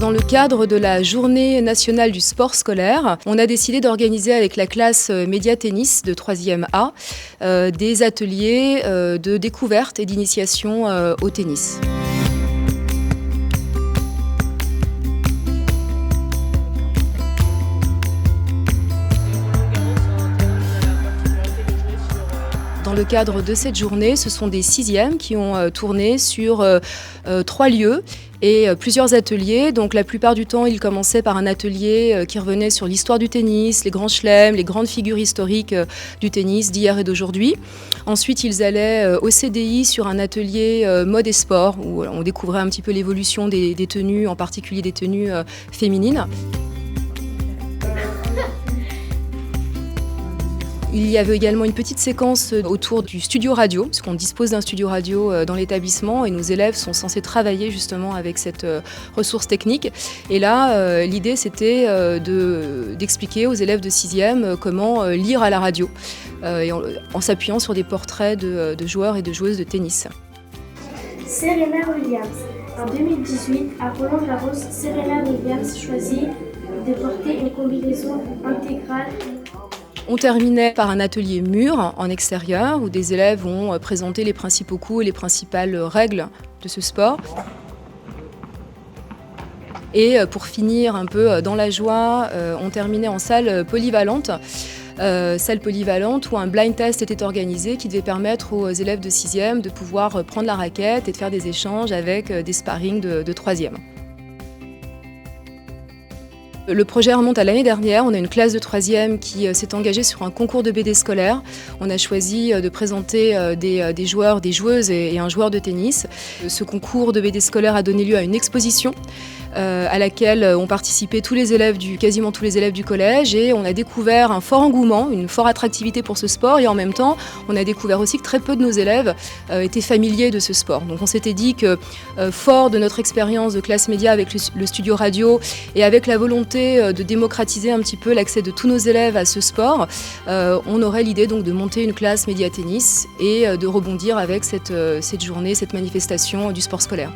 Dans le cadre de la Journée nationale du sport scolaire, on a décidé d'organiser avec la classe Média Tennis de 3e A des ateliers de découverte et d'initiation au tennis. Dans le cadre de cette journée, ce sont des 6e qui ont tourné sur 3 lieux et plusieurs ateliers. Donc la plupart du temps, ils commençaient par un atelier qui revenait sur l'histoire du tennis, les grands chelems, les grandes figures historiques du tennis d'hier et d'aujourd'hui. Ensuite, ils allaient au CDI sur un atelier mode et sport où on découvrait un petit peu l'évolution des tenues, en particulier des tenues féminines. Il y avait également une petite séquence autour du studio radio, parce qu'on dispose d'un studio radio dans l'établissement et nos élèves sont censés travailler justement avec cette ressource technique. Et là, l'idée c'était d'expliquer aux élèves de 6e comment lire à la radio, en s'appuyant sur des portraits de joueurs et de joueuses de tennis. Serena Williams. En 2018, à Roland-Garros, Serena Williams choisit de porter une combinaison intégrale. On terminait par un atelier mur en extérieur où des élèves ont présenté les principaux coups et les principales règles de ce sport. Et pour finir un peu dans la joie, on terminait en salle polyvalente. Salle polyvalente où un blind test était organisé qui devait permettre aux élèves de 6e de pouvoir prendre la raquette et de faire des échanges avec des sparring de 3e. Le projet remonte à l'année dernière. On a une classe de 3e qui s'est engagée sur un concours de BD scolaire. On a choisi de présenter des joueurs, des joueuses et un joueur de tennis. Ce concours de BD scolaire a donné lieu à une exposition à laquelle ont participé quasiment tous les élèves du collège, et on a découvert un fort engouement, une forte attractivité pour ce sport, et en même temps on a découvert aussi que très peu de nos élèves étaient familiers de ce sport. Donc on s'était dit que fort de notre expérience de classe média avec le studio radio et avec la volonté de démocratiser un petit peu l'accès de tous nos élèves à ce sport, on aurait l'idée donc de monter une classe média tennis et de rebondir avec cette journée, cette manifestation du sport scolaire.